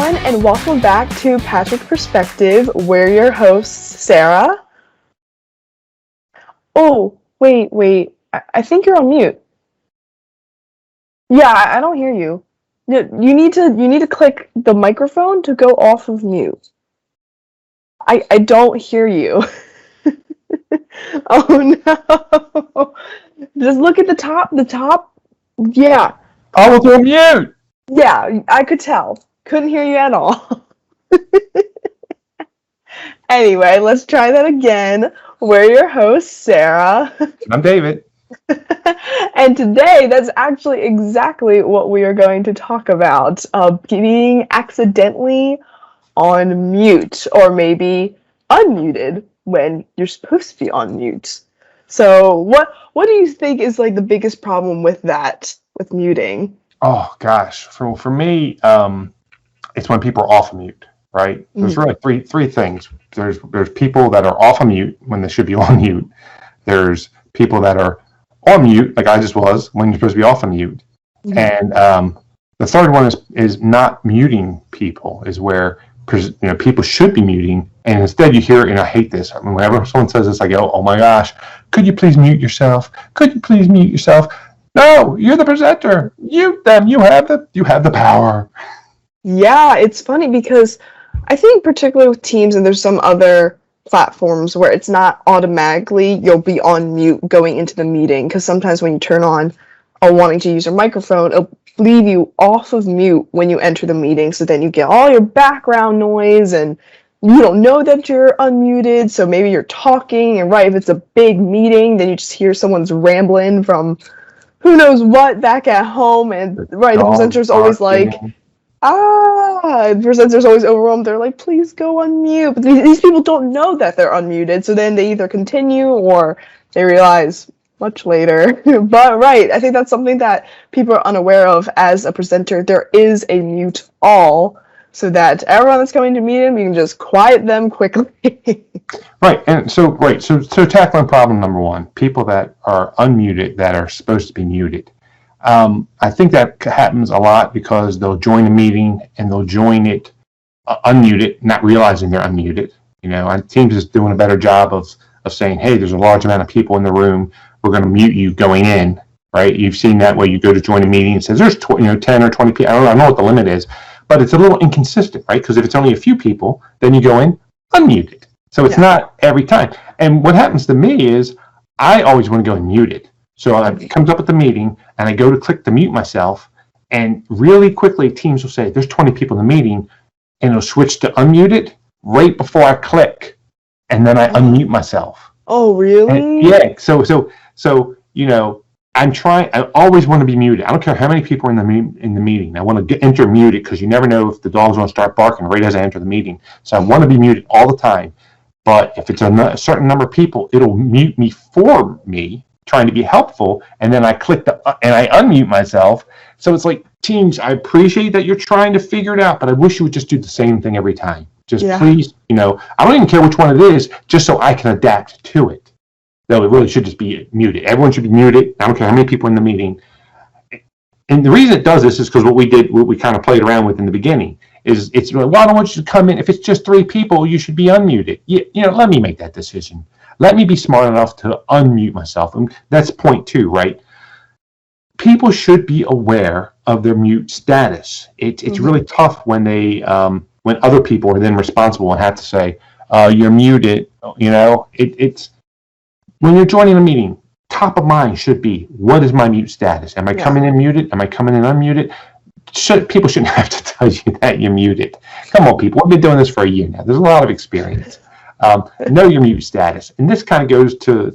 everyone, and welcome back to Patrick Perspective. We're your hosts, Sarah. Oh, wait. I think you're on mute. Yeah, I don't hear you. You need to click the microphone to go off of mute. I don't hear you. Oh no. Just look at the top. The top. Yeah. I was on mute. Yeah, I could tell. Couldn't hear you at all. Anyway, let's try that again. We're your hosts, Sarah. I'm David. And today, that's actually exactly what we are going to talk about. Being accidentally on mute, or maybe unmuted when you're supposed to be on mute. So what do you think is like the biggest problem with that, with muting? Oh gosh, for me, it's when people are off mute, right? There's really three things. There's people that are off mute when they should be on mute. There's people that are on mute, like I just was, when you're supposed to be off mute. And the third one is not muting people, is where people should be muting, and instead you hear, and I hate this. I mean, whenever someone says this, I go, "Oh my gosh, could you please mute yourself? Could you please mute yourself?" No, you're the presenter. Mute them. You have the power. Yeah, it's funny because I think particularly with Teams, and there's some other platforms where it's not automatically you'll be on mute going into the meeting, because sometimes when you turn on or wanting to use your microphone, it'll leave you off of mute when you enter the meeting, so then you get all your background noise and you don't know that you're unmuted, so maybe you're talking, and right, if it's a big meeting, then you just hear someone's rambling from who knows what back at home, and right, the presenter's always like, the presenter's always overwhelmed. They're like, please go on mute. But these people don't know that they're unmuted, so then they either continue or they realize much later. But right, I think that's something that people are unaware of as a presenter. There is a mute all, so that everyone that's coming to meet him, you can just quiet them quickly. Right, and so tackling problem number one, people that are unmuted that are supposed to be muted. I think that happens a lot because they'll join a meeting and they'll join it unmuted, not realizing they're unmuted. Teams is doing a better job of saying, hey, there's a large amount of people in the room. We're going to mute you going in, right? You've seen that way. You go to join a meeting and it says there's 10 or 20 people. I don't know what the limit is, but it's a little inconsistent, right? Because if it's only a few people, then you go in unmuted. So it's not every time. And what happens to me is I always want to go in muted. So it comes up at the meeting, and I go to click to mute myself, and really quickly Teams will say, there's 20 people in the meeting, and it'll switch to unmuted right before I click, and then I unmute myself. Oh, really? And yeah. So I always want to be muted. I don't care how many people are in the meeting. I want to enter muted because you never know if the dog's going to start barking right as I enter the meeting. So I want to be muted all the time. But if it's a certain number of people, it'll mute me for me, trying to be helpful, and then I click and I unmute myself. So it's like, Teams, I appreciate that you're trying to figure it out, but I wish you would just do the same thing every time. Please, I don't even care which one it is, just so I can adapt to it. Though it really should just be muted. Everyone should be muted. I don't care how many people are in the meeting. And the reason it does this is because what we kind of played around with in the beginning is why don't you come in? If it's just 3 people, you should be unmuted. Let me make that decision. Let me be smart enough to unmute myself. And that's point 2, right? People should be aware of their mute status. It's really tough when when other people are then responsible and have to say, you're muted. It's when you're joining a meeting, top of mind should be, what is my mute status? Am I coming in muted? Am I coming in unmuted? People shouldn't have to tell you that you're muted. Come on, people. We've been doing this for a year now. There's a lot of experience. Know your mute status. And this kind of goes to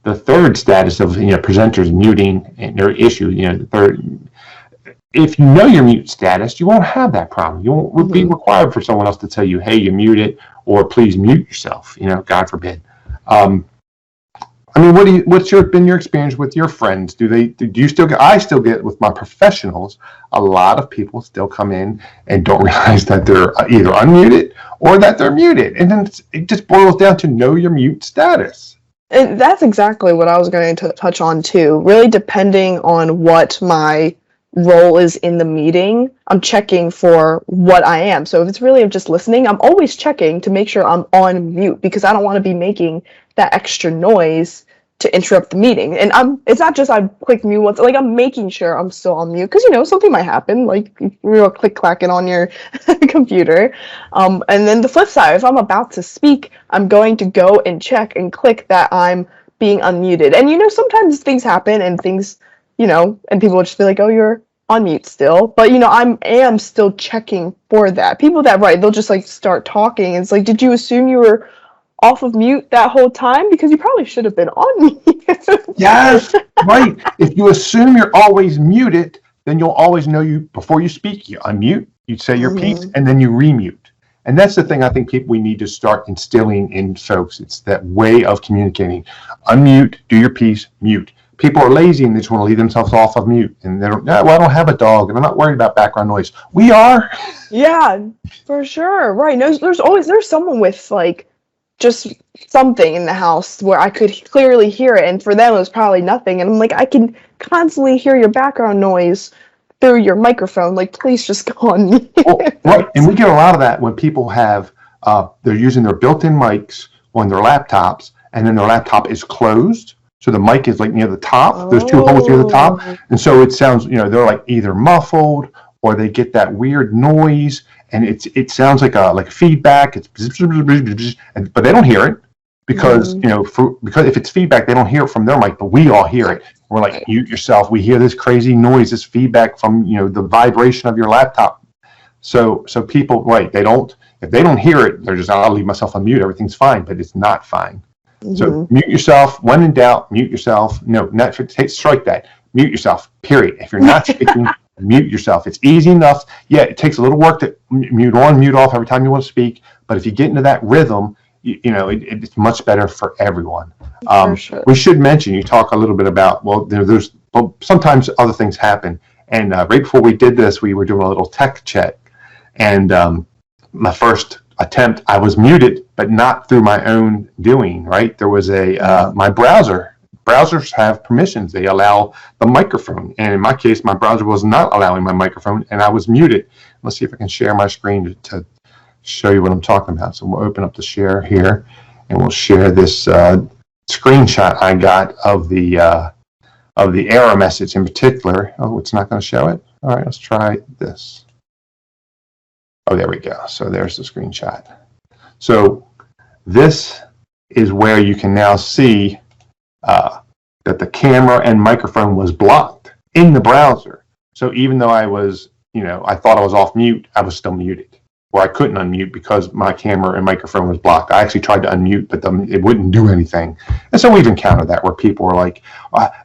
the third status of presenters muting and their issue. The third. If you know your mute status, you won't have that problem. You won't be required for someone else to tell you, hey, you're muted, or please mute yourself. God forbid. What's been your experience with your friends? Do you still get? I still get with my professionals. A lot of people still come in and don't realize that they're either unmuted or that they're muted, and then it just boils down to know your mute status. And that's exactly what I was going to touch on too. Really, depending on what my role is in the meeting, I'm checking for what I am. So if it's really just listening, I'm always checking to make sure I'm on mute because I don't want to be making that extra noise to interrupt the meeting. And it's not just I click mute once, like I'm making sure I'm still on mute because something might happen, like you're click clacking on your computer. And then the flip side, if I'm about to speak, I'm going to go and check and click that I'm being unmuted. And sometimes things happen and things, and people will just be like, oh, you're on mute still. But I am still checking for that. People that they'll just like start talking. And it's like, did you assume you were off of mute that whole time? Because you probably should have been on mute. Yes, right. If you assume you're always muted, then you'll always know before you speak, you unmute, you say your piece, and then you remute. And that's the thing I think we need to start instilling in folks. It's that way of communicating. Unmute, do your piece, mute. People are lazy and they just want to leave themselves off of mute. And they don't, I don't have a dog and I'm not worried about background noise. We are. Yeah, for sure. Right. No, there's someone with like just something in the house where I could clearly hear it. And for them, it was probably nothing. And I'm like, I can constantly hear your background noise through your microphone. Like, please just go on mute. Right. And we get a lot of that when people have, they're using their built-in mics on their laptops and then their laptop is closed. So the mic is like near the top. There's two holes near the top. And so it sounds, they're like either muffled or they get that weird noise and it sounds like a feedback. It's but they don't hear it because, because if it's feedback, they don't hear it from their mic, but we all hear it. We're like, mute yourself. We hear this crazy noise, this feedback from, the vibration of your laptop. So people, right, if they don't hear it, they're just, I'll leave myself on mute. Everything's fine, but it's not fine. So mute yourself. When in doubt, mute yourself. No, strike that. Mute yourself, period. If you're not speaking, mute yourself. It's easy enough. Yeah, it takes a little work to mute on, mute off every time you want to speak. But if you get into that rhythm, it's much better for everyone. For sure. We should mention, you talk a little bit about, sometimes other things happen. And right before we did this, we were doing a little tech check. And my first attempt, I was muted, but not through my own doing, right? There was my browsers have permissions. They allow the microphone. And in my case, my browser was not allowing my microphone and I was muted. Let's see if I can share my screen to show you what I'm talking about. So we'll open up the share here and we'll share this screenshot I got of the error message in particular. Oh, it's not going to show it. All right, let's try this. Oh, there we go. So there's the screenshot. So this is where you can now see that the camera and microphone was blocked in the browser. So even though I was, I thought I was off mute, I was still muted. Or I couldn't unmute because my camera and microphone was blocked. I actually tried to unmute, but it wouldn't do anything. And so we've encountered that where people are like,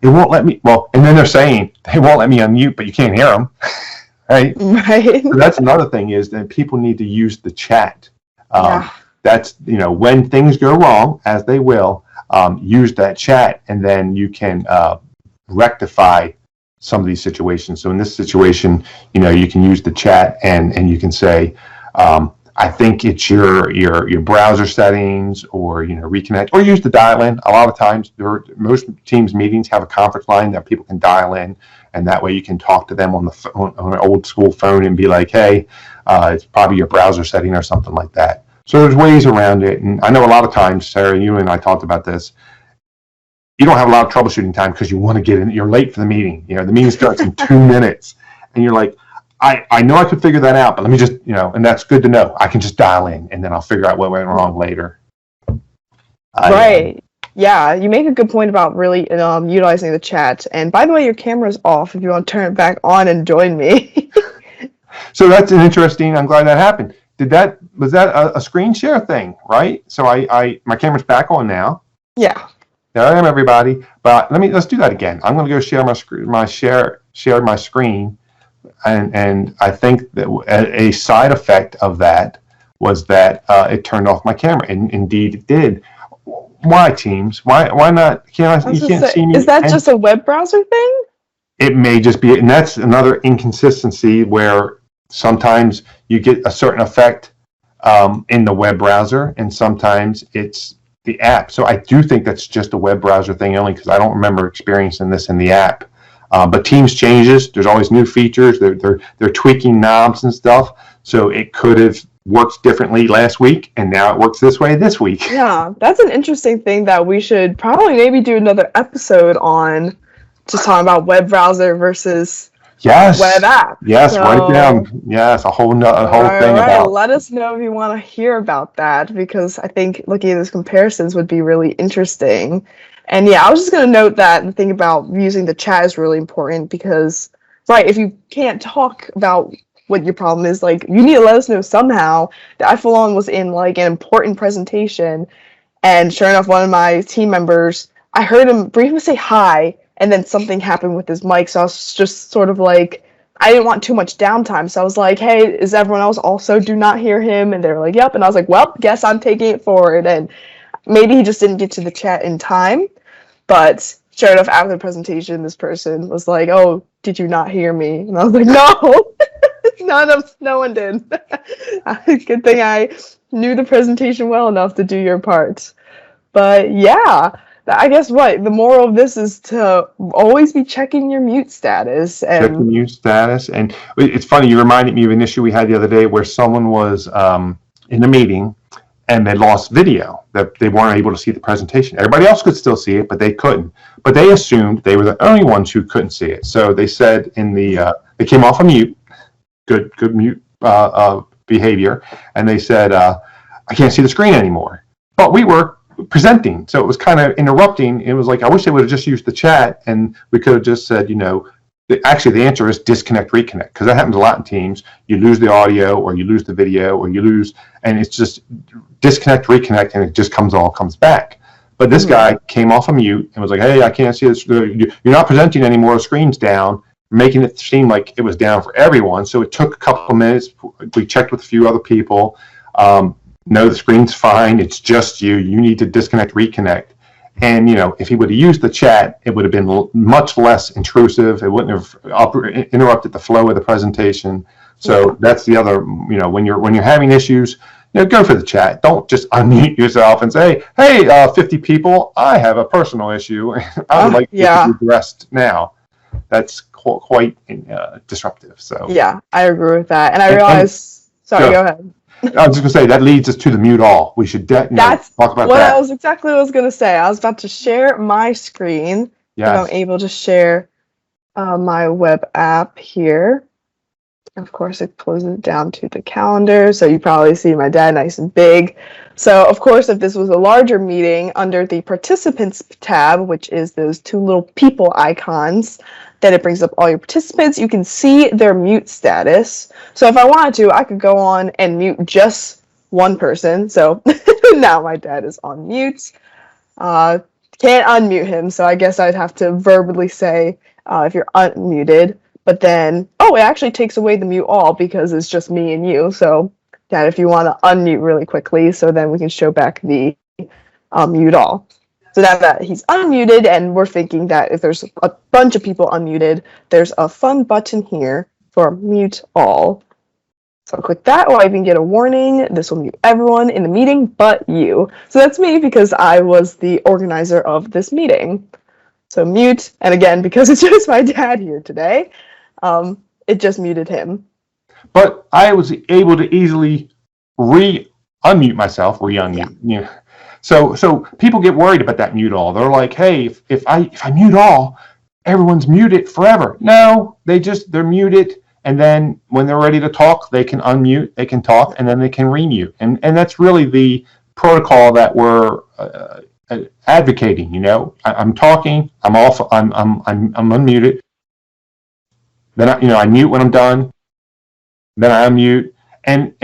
it won't let me, and then they're saying, they won't let me unmute, but you can't hear them. Right. So that's another thing is that people need to use the chat. That's, when things go wrong, as they will, use that chat and then you can rectify some of these situations. So in this situation, you can use the chat and you can say, I think it's your browser settings or, reconnect or use the dial-in. A lot of times most Teams meetings have a conference line that people can dial in. And that way you can talk to them on an old school phone and be like, hey, it's probably your browser setting or something like that. So there's ways around it. And I know a lot of times, Sarah, you and I talked about this. You don't have a lot of troubleshooting time because you want to get in. You're late for the meeting. The meeting starts in 2 minutes. And you're like, I know I could figure that out, but let me just, and that's good to know. I can just dial in and then I'll figure out what went wrong later. Right. Yeah, you make a good point about really utilizing the chat. And by the way, your camera's off if you want to turn it back on and join me. So that's an interesting, I'm glad that happened. Was that a screen share thing, right? So my camera's back on now. Yeah. There I am, everybody. But let's do that again. I'm going to go share my screen. And I think that a side effect of that was that it turned off my camera. And indeed it did. Why, Teams? Why not? You can't see me. Is that just a web browser thing? It may just be, and that's another inconsistency where sometimes you get a certain effect in the web browser, and sometimes it's the app. So I do think that's just a web browser thing only because I don't remember experiencing this in the app. But Teams changes. There's always new features. They're tweaking knobs and stuff. So it could have worked differently last week, and now it works this way this week. Yeah, that's an interesting thing that we should probably maybe do another episode on, just talking about web browser versus web app. Yes, So, write it down. Yes, a whole thing about. let us know if you want to hear about that, because I think looking at those comparisons would be really interesting. And yeah, I was just going to note that the thing about using the chat is really important, because, right, if you can't talk about what your problem is, like, you need to let us know somehow. I full on was in like an important presentation, and sure enough, one of my team members, I heard him briefly say hi, and then something happened with his mic, so I was just sort of like, I didn't want too much downtime, so I was like, hey, is everyone else also do not hear him? And they were like, yep. And I was like, well, guess I'm taking it forward. And maybe he just didn't get to the chat in time, but sure enough, after the presentation, this person was like, oh, did you not hear me? And I was like, no. No one did. Good thing I knew the presentation well enough to do your part. But yeah, I guess what the moral of this is to always be checking your mute status. Check the And mute status. And it's funny, you reminded me of an issue we had the other day where someone was in a meeting and they lost video, that they weren't able to see the presentation. Everybody else could still see it, but they couldn't. But they assumed they were the only ones who couldn't see it. So they said they came off a mute. Good mute behavior, and they said, I can't see the screen anymore. But we were presenting, so it was kind of interrupting. It was like, I wish they would have just used the chat, and we could have just said, actually the answer is disconnect, reconnect, because that happens a lot in Teams. You lose the audio, or you lose the video, or you lose, and it's just disconnect, reconnect, and it just comes back. But this guy came off a mute and was like, hey, I can't see this. You're not presenting anymore, the screen's down, making it seem like it was down for everyone. So it took a couple of minutes. We checked with a few other people. No, the screen's fine. It's just you. You need to disconnect, reconnect. And, if he would have used the chat, it would have been much less intrusive. It wouldn't have interrupted the flow of the presentation. So that's the other, when you're having issues, go for the chat. Don't just unmute yourself and say, hey, 50 people, I have a personal issue. I would like it to be addressed now. That's quite disruptive. So yeah, I agree with that. And I realized, sorry, go ahead. I was just gonna say that leads us to the mute all. We should talk about that. Exactly what I was gonna say. I was about to share my screen. Yes. If I'm able to share my web app here. Of course, it closes it down to the calendar, so you probably see my dad nice and big. So, of course, if this was a larger meeting, under the participants tab, which is those two little people icons, then it brings up all your participants. You can see their mute status. So if I wanted to, I could go on and mute just one person. So now my dad is on mute. Can't unmute him, so I guess I'd have to verbally say if you're unmuted. But then, it actually takes away the mute all because it's just me and you. So, Dad, if you want to unmute really quickly, so then we can show back the mute all. So now that he's unmuted, and we're thinking that if there's a bunch of people unmuted, there's a fun button here for mute all. So I'll click that, or I can get a warning. This will mute everyone in the meeting but you. So that's me because I was the organizer of this meeting. So mute, and again, because it's just my dad here today, it just muted him. But I was able to easily unmute myself, unmute. So people get worried about that mute all. They're like, hey, if I mute all, everyone's muted forever. No, they're muted, and then when they're ready to talk, they can unmute, they can talk, and then they can remute. And that's really the protocol that we're advocating. I'm talking, I'm off, I'm unmuted. Then I mute when I'm done. Then I unmute, and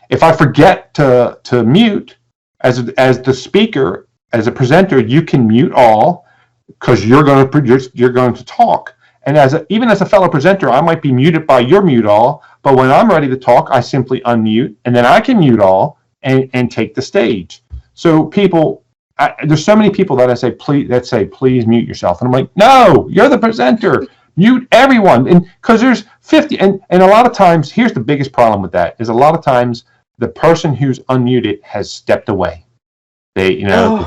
if I forget to mute, as the speaker, as a presenter, you can mute all because you're going to talk. And even as a fellow presenter, I might be muted by your mute all, but when I'm ready to talk, I simply unmute, and then I can mute all and take the stage. So there's so many people that say please mute yourself, and I'm like, no, you're the presenter. Mute everyone, and because there's 50, and a lot of times, here's the biggest problem with that is a lot of times the person who's unmuted has stepped away. The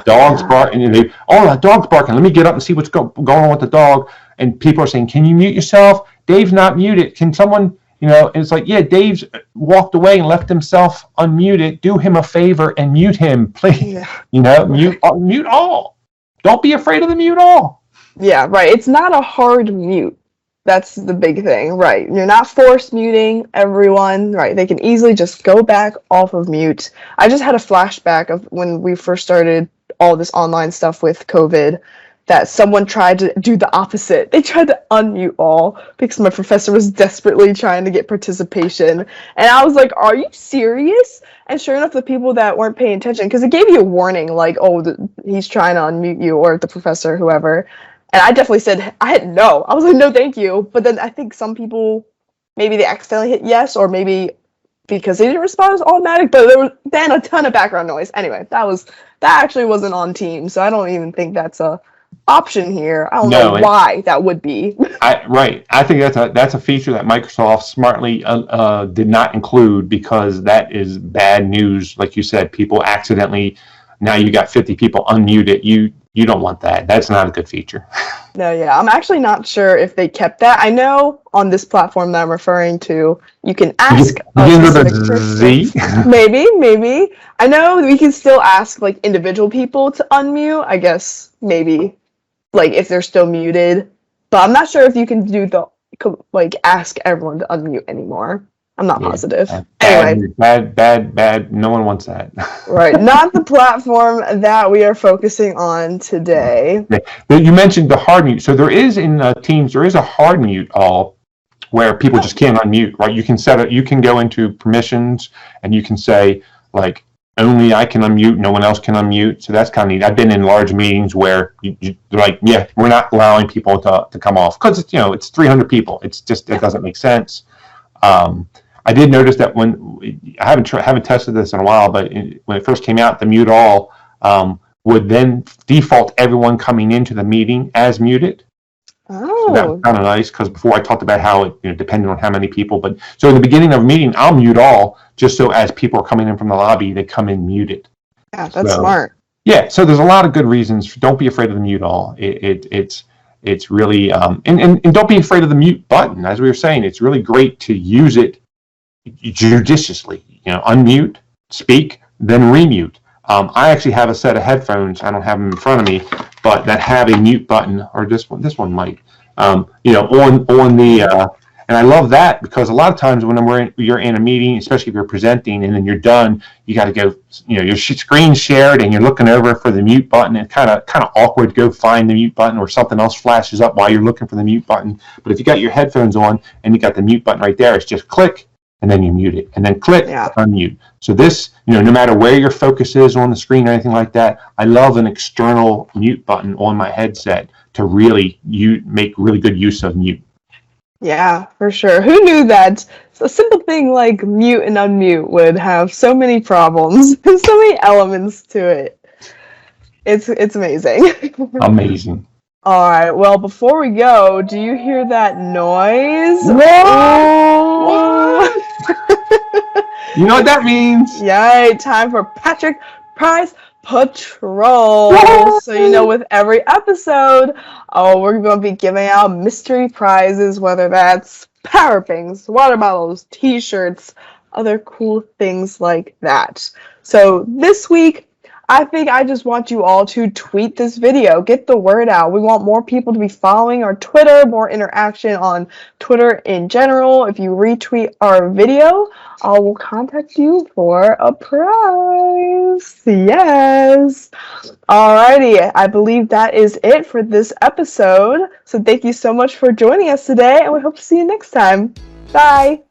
dog's barking, and that dog's barking. Let me get up and see what's going on with the dog. and people are saying, can you mute yourself? Dave's not muted. Can someone, and it's like, yeah, Dave's walked away and left himself unmuted. Do him a favor and mute him, please. Yeah. Mute all. Don't be afraid of the mute all. Yeah, right. It's not a hard mute. That's the big thing, right? You're not force muting everyone, right? They can easily just go back off of mute. I just had a flashback of when we first started all this online stuff with COVID, that someone tried to do the opposite. They tried to unmute all because my professor was desperately trying to get participation. And I was like, are you serious? And sure enough, the people that weren't paying attention, because it gave you a warning, like, oh, he's trying to unmute you, or the professor, whoever. And I definitely said, I was like, no, thank you. But then I think some people, maybe they accidentally hit yes, or maybe because they didn't respond, it was automatic. But there was then a ton of background noise. Anyway, that actually wasn't on Teams, so I don't even think that's a option here. I don't know why that would be. Right. I think that's a feature that Microsoft smartly did not include, because that is bad news. Like you said, people accidentally, now you got 50 people unmuted. You don't want that. That's not a good feature. No, yeah. I'm actually not sure if they kept that. I know on this platform that I'm referring to, you can ask a specific person. Maybe. I know we can still ask like individual people to unmute. I guess maybe like if they're still muted. But I'm not sure if you can do the ask everyone to unmute anymore. I'm not positive. Anyway. Bad. No one wants that. Right. Not the platform that we are focusing on today. You mentioned the hard mute. So there is in Teams, there is a hard mute all where people just can't unmute, right? You can you can go into permissions and you can say like, only I can unmute, no one else can unmute. So that's kind of neat. I've been in large meetings where they're like, yeah, we're not allowing people to come off because it's 300 people. It's just, it doesn't make sense. I did notice that when I haven't tested this in a while, but when it first came out, the mute all would then default everyone coming into the meeting as muted. Oh, so that was kind of nice, because before I talked about how it depended on how many people. But so in the beginning of a meeting, I'll mute all just so as people are coming in from the lobby, they come in muted. Yeah, that's smart. Yeah, so there's a lot of good reasons. Don't be afraid of the mute all. It's really and don't be afraid of the mute button. As we were saying, it's really great to use it judiciously. Unmute, speak, then remute. I actually have a set of headphones. I don't have them in front of me, but that have a mute button, or this one might. On the and I love that, because a lot of times when you're in a meeting, especially if you're presenting and then you're done, you got to go. Your screen shared and you're looking over for the mute button. It's kind of awkward to go find the mute button, or something else flashes up while you're looking for the mute button. But if you got your headphones on and you got the mute button right there, it's just click. And then you mute it, and then click, unmute. So this, no matter where your focus is on the screen or anything like that, I love an external mute button on my headset to really make really good use of mute. Yeah, for sure. Who knew that a simple thing like mute and unmute would have so many problems and so many elements to it? It's amazing. Amazing. All right. Well, before we go, do you hear that noise? Whoa! You know what that means? Yay! Time for Patrick Prize Patrol. Whoa! So with every episode, we're going to be giving out mystery prizes, whether that's power banks, water bottles, T-shirts, other cool things like that. So this week, I think I just want you all to tweet this video. Get the word out. We want more people to be following our Twitter, more interaction on Twitter in general. If you retweet our video, I will contact you for a prize. Yes. Alrighty. I believe that is it for this episode. So thank you so much for joining us today, and we hope to see you next time. Bye.